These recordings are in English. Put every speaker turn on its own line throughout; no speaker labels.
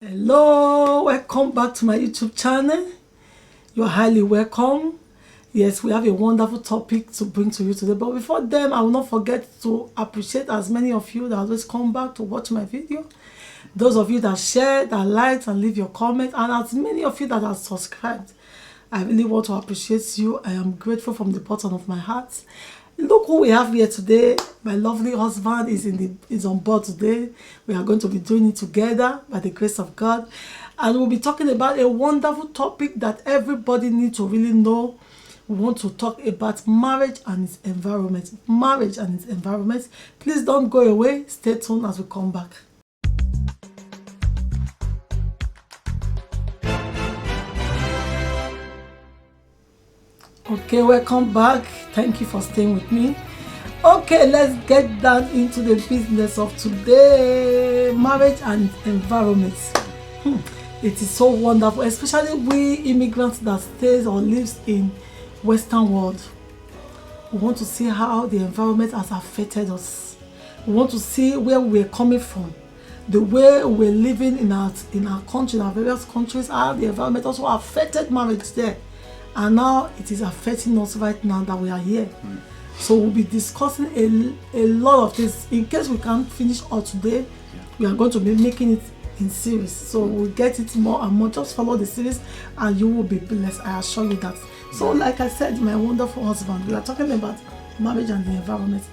Hello, welcome back to my YouTube channel. You're highly welcome. Yes, we have a wonderful topic to bring to you today. But before then, I will not forget to appreciate as many of you that always come back to watch my video. Those of you that share, that liked, and leave your comment, and as many of you that are subscribed. I really want to appreciate you. I am grateful from the bottom of my heart. Look who we have here today. My lovely husband is on board today. We are going to be doing it together by the grace of God. And we'll be talking about a wonderful topic that everybody needs to really know. We want to talk about marriage and its environment. Marriage and its environment. Please don't go away. Stay tuned as we come back. Okay, welcome back. Thank you for staying with me. Okay, let's get down into the business of today. Marriage and environment. It is so wonderful, especially we immigrants that stays or lives in Western world. We want to see how the environment has affected us. We want to see where we're coming from. The way we're living in our country, in our various countries, how the environment also affected marriage there. And now it is affecting us right now that we are here. So we'll be discussing a lot of things. In case we can't finish all today, we are going to be making it in series. So we'll get it more and more. Just follow the series and you will be blessed. I assure you that. So like I said, my wonderful husband, we are talking about marriage and the environment.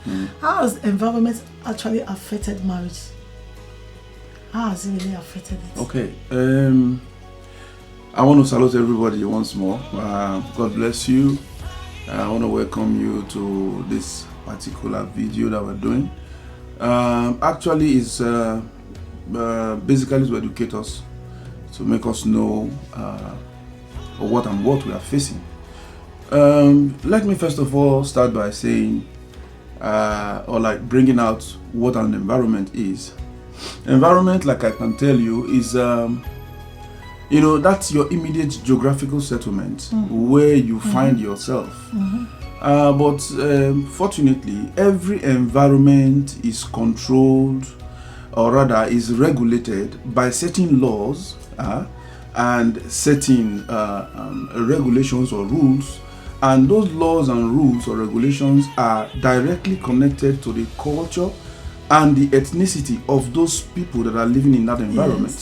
How has environment actually affected marriage? How has it really affected it?
Okay. I want to salute everybody once more. God bless you. I want to welcome you to this particular video that we're doing. Actually, it's basically to educate us, to make us know what we are facing. Let me first of all start by saying, bringing out what an environment is. Environment, like I can tell you, is that's your immediate geographical settlement where you find yourself. But fortunately, every environment is controlled, or rather is regulated by certain laws and certain regulations or rules. And those laws and rules or regulations are directly connected to the culture and the ethnicity of those people that are living in that environment.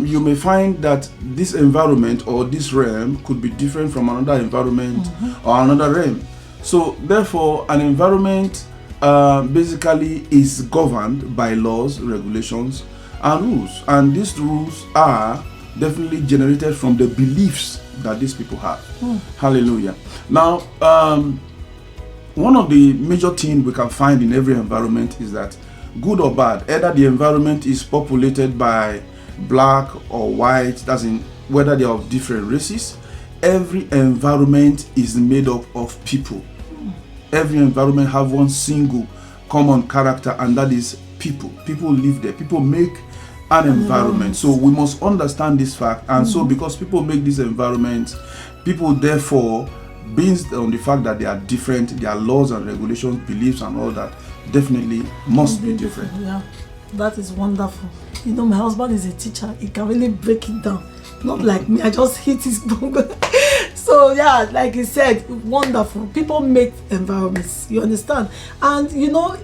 You may find that this environment or this realm could be different from another environment or another realm. So therefore, an environment basically is governed by laws, regulations, and rules. And these rules are definitely generated from the beliefs that these people have. Hallelujah. Now, one of the major things we can find in every environment is that, good or bad, either the environment is populated by black or white, that's in whether they are of different races. Every environment is made up of people. Every environment have one single common character, and that is people. People live there. People make an environment. So we must understand this fact. And so because people make this environment, people therefore, based on the fact that they are different, their laws and regulations, beliefs and all that definitely must be different.
Yeah, that is wonderful. My husband is a teacher. He can really break it down. Not like me, I just hit his book. So yeah, like he said, wonderful. People make environments, you understand? And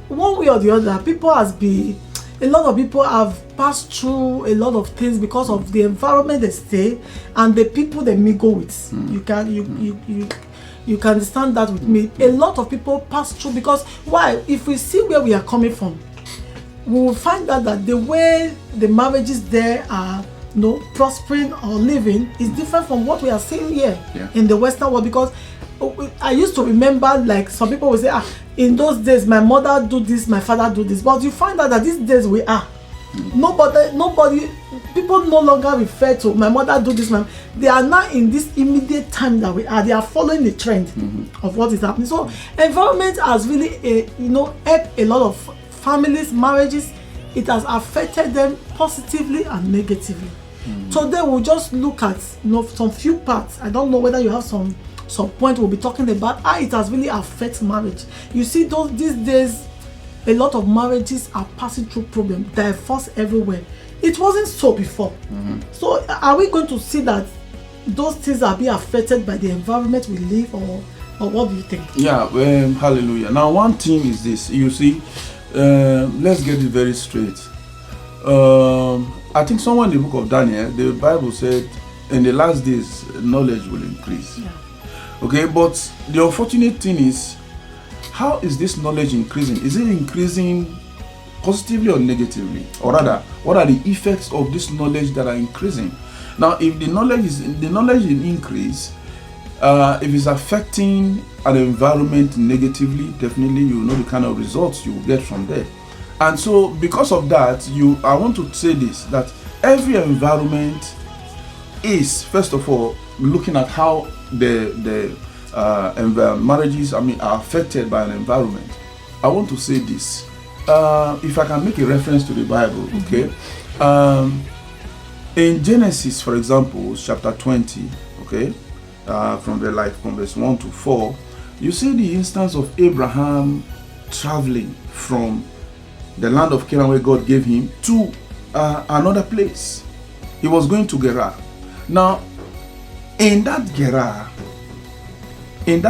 one way or the other, a lot of people have passed through a lot of things because of the environment they stay and the people they mingle with. You can understand that with me. A lot of people pass through because why? If we see where we are coming from, we will find out that the way the marriages there are prospering or living is different from what we are seeing here in the Western world. Because I used to remember, like some people will say, in those days my mother do this, my father do this. But you find out that these days we are nobody, people no longer refer to my mother do this. They are now in this immediate time that we are. They are following the trend of what is happening. So environment has really helped a lot of families, marriages. It has affected them positively and negatively. Today we'll just look at some few parts. I don't know whether you have some point we'll be talking about how it has really affected marriage. You see, these days a lot of marriages are passing through problems, divorce everywhere. It wasn't so before. So are we going to see that those things are being affected by the environment we live, or what do you think?
Yeah, hallelujah. Now, one thing is this. You see, let's get it very straight. I think somewhere in the book of Daniel, the Bible said, in the last days, knowledge will increase.
Yeah.
Okay, but the unfortunate thing is, how is this knowledge increasing? Is it increasing positively or negatively? Or rather, what are the effects of this knowledge that are increasing? Now, if the knowledge is increase, if it's affecting an environment negatively, definitely you know the kind of results you will get from there. And so, because of that, I want to say this, that every environment is, first of all, looking at how the marriages, are affected by an environment. I want to say this. If I can make a reference to the Bible, okay? In Genesis, for example, chapter 20, okay, from verse 1 to 4, you see the instance of Abraham traveling from the land of Canaan where God gave him to another place. He was going to Gerar. Now, in that Gerar, in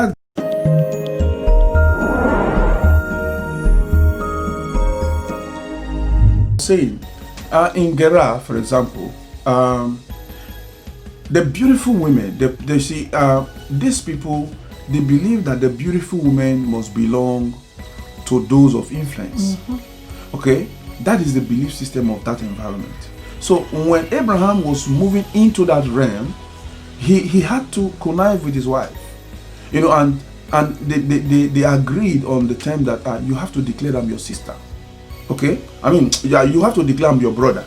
Gerar, for example, the beautiful women, they see these people, they believe that the beautiful women must belong to those of influence. Okay, that is the belief system of that environment. So when Abraham was moving into that realm, he had to connive with his wife, you know, and they agreed on the term that you have to declare I'm your sister. Okay, you have to declare I'm your brother.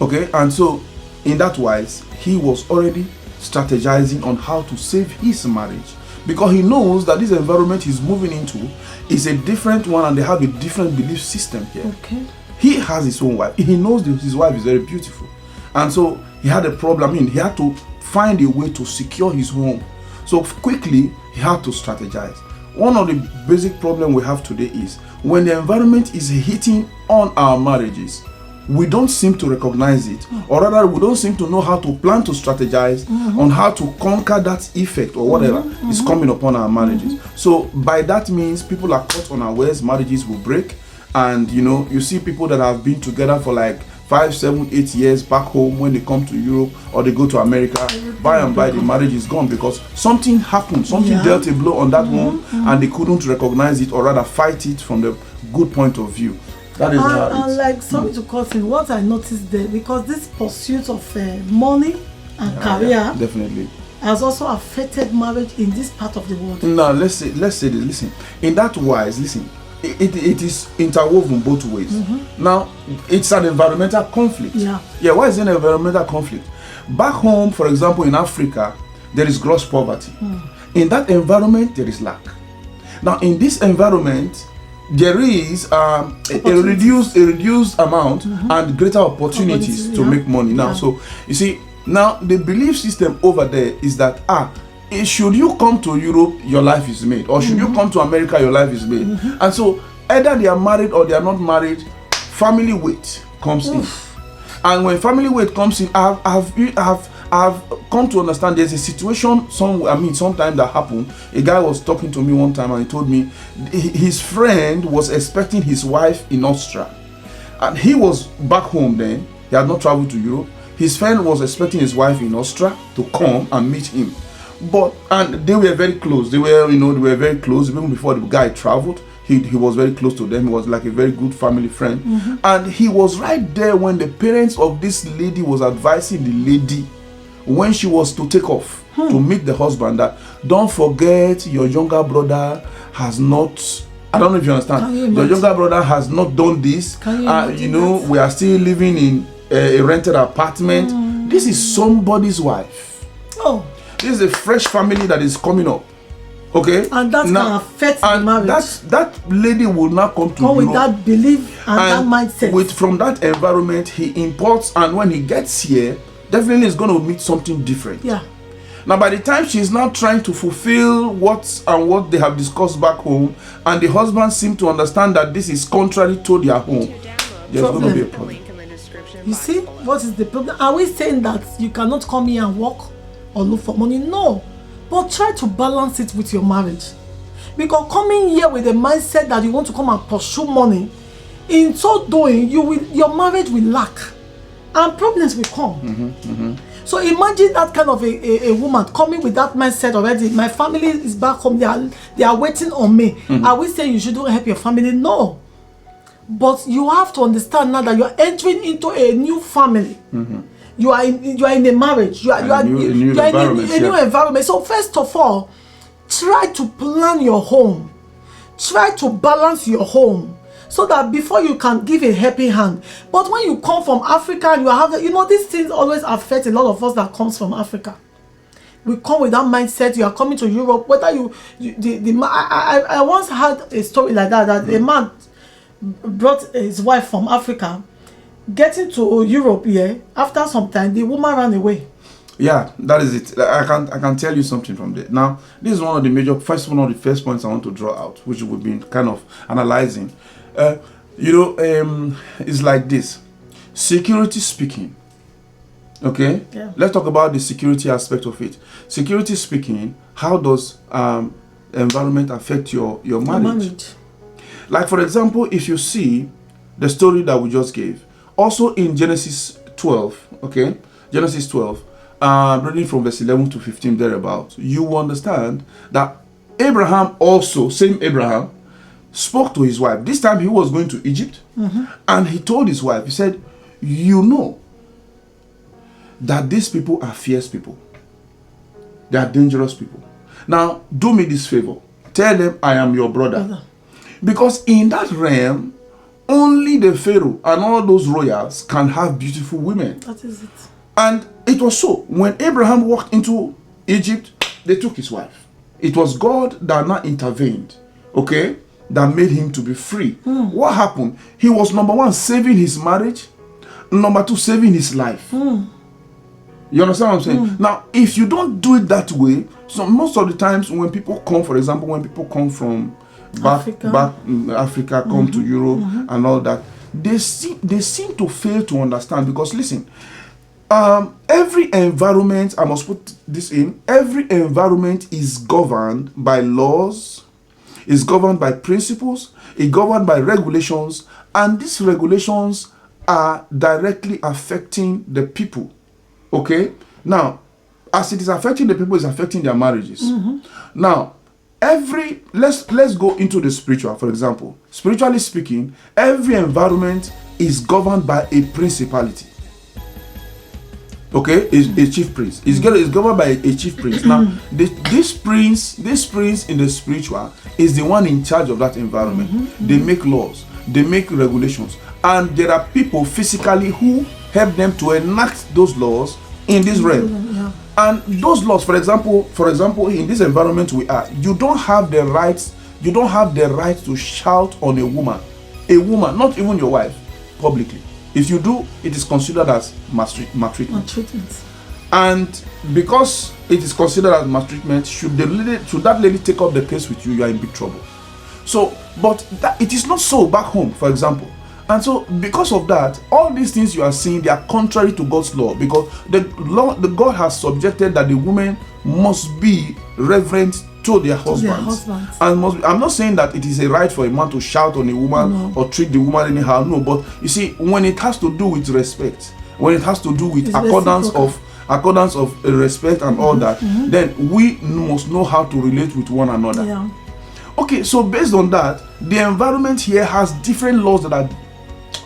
Okay, and so in that wise, he was already strategizing on how to save his marriage, because he knows that this environment he's moving into is a different one and they have a different belief system here.
Okay.
He has his own wife. He knows that his wife is very beautiful. And so he had a problem. He had to find a way to secure his home. So quickly, he had to strategize. One of the basic problems we have today is when the environment is hitting on our marriages, we don't seem to recognize it, or rather we don't seem to know how to plan to strategize on how to conquer that effect or whatever is coming upon our marriages. So by that means, people are caught unawares, marriages will break. And you see people that have been together for like 5, 7, 8 years back home, when they come to Europe or they go to America, by and by the marriage is gone because something happened, something dealt a blow on that home, and they couldn't recognize it or rather fight it from the good point of view. That is
and like, sorry to cut in, what I noticed there, because this pursuit of money and career
definitely
has also affected marriage in this part of the world.
Now let's say this. Listen, in that wise, listen, it is interwoven both ways. Now it's an environmental conflict. Why is it an environmental conflict? Back home, for example, in Africa, there is gross poverty. In that environment, there is lack. Now in this environment, there is a reduced amount and greater opportunities to make money now. So you see, now the belief system over there is that should you come to Europe, your life is made, or should you come to America, your life is made. And so either they are married or they are not married, family weight comes in. And when family weight comes in, I've come to understand there's a situation sometimes that happened. A guy was talking to me one time and he told me his friend was expecting his wife in Austria, and he was back home then. He had not traveled to Europe. His friend was expecting his wife in Austria to come and meet him, and they were very close. They were very close even before the guy traveled. He was very close to them. He was like a very good family friend. And he was right there when the parents of this lady was advising the lady when she was to take off to meet the husband that don't forget your younger brother has not, I don't know if you understand, your younger brother has not done this. We are still living in a rented apartment. This is somebody's wife. This is a fresh family that is coming up. Okay,
and that can affect the marriage.
That lady will not come to
with that belief and that mindset.
From that environment, he imports, and when he gets here, definitely is going to meet something different. Now, by the time she's now trying to fulfill what they have discussed back home, and the husband seems to understand that this is contrary to their home, there's going to be a problem.
You see, what is the problem? Are we saying that you cannot come here and work or look for money? No. But try to balance it with your marriage. Because coming here with the mindset that you want to come and pursue money, in so doing, your marriage will lack. And problems will come. So imagine that kind of a woman coming with that mindset already. My family is back home. They are waiting on me. Are we saying you shouldn't help your family? No. But you have to understand now that you are entering into a new family. You are in a marriage. You are in a new environment. So first of all, try to plan your home. Try to balance your home, so that before you can give a helping hand. But when you come from Africa and these things always affect a lot of us that comes from Africa. We come with that mindset. You are coming to Europe. Whether I once had a story like that a man brought his wife from Africa, getting to Europe here. After some time, the woman ran away.
Yeah, that is it. I can tell you something from there. Now, this is one of the first points I want to draw out, which we've been kind of analyzing. It's like this. Security speaking. Okay?
Yeah.
Let's talk about the security aspect of it. Security speaking, how does environment affect your marriage? Like, for example, if you see the story that we just gave, also in Genesis 12, okay? Genesis 12, reading from verse 11 to 15 thereabout, you will understand that Abraham also, same Abraham, spoke to his wife. This time he was going to Egypt, and he told his wife, he said, you know that these people are fierce people. They are dangerous people. Now, do me this favor. Tell them I am your brother. Because in that realm, only the Pharaoh and all those royals can have beautiful women.
That is it.
And it was so. When Abraham walked into Egypt, they took his wife. It was God that now intervened, okay, that made him to be free. What happened? He was, number one, saving his marriage. Number two, saving his life. You understand what I'm saying? Now, if you don't do it that way, so most of the times when people come, for example, when people come from Africa come to Europe and all that, they seem to fail to understand. Because listen, every environment, I must put this in, every environment is governed by laws, is governed by principles, is governed by regulations, and these regulations are directly affecting the people. Okay? Now, as it is affecting the people, it's affecting their marriages. Now, let's go into the spiritual, for example. Spiritually speaking, every environment is governed by a principality. Okay, is a chief prince. It's governed by a chief prince. Now, this prince in the spiritual is the one in charge of that environment. They make laws, they make regulations, and there are people physically who help them to enact those laws in this realm. And those laws, for example, in this environment we are, you don't have the right to shout on a woman, not even your wife, publicly. If you do, it is considered as maltreatment. And because it is considered as maltreatment, should that lady take up the case with you, you are in big trouble. So, but it is not so back home, for example. And so, because of that, all these things you are seeing, they are contrary to God's law, because the God has subjected that the women must be reverent to their husbands. And I'm not saying that it is a right for a man to shout on a woman or treat the woman anyhow. No, but you see, when it has to do with respect, when it has to do with accordance of respect and all that, then we must know how to relate with one another. Okay, so based on that, the environment here has different laws that are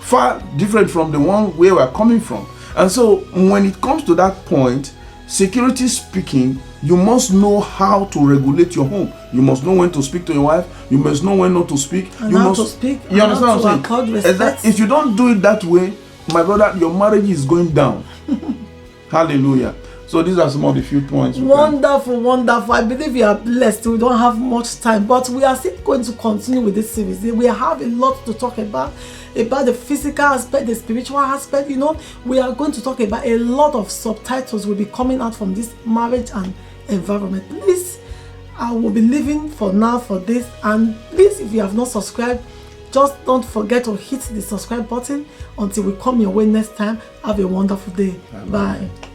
far different from the one where we're coming from. And so when it comes to that point, security speaking, you must know how to regulate your home. You must know when to speak to your wife. You must know when not to speak.
And how to speak.
You understand what I'm saying? If you don't do it that way, my brother, your marriage is going down. Hallelujah. So these are some of the few points.
Wonderful. I believe you are blessed. We don't have much time, but we are still going to continue with this series. We have a lot to talk about the physical aspect, the spiritual aspect. We are going to talk about a lot of subtitles will be coming out from this marriage and environment. Please, I will be leaving for now for this, and please, if you have not subscribed, Just don't forget to hit the subscribe button. Until we come your way next time, have a wonderful day.
Bye-bye.
Bye.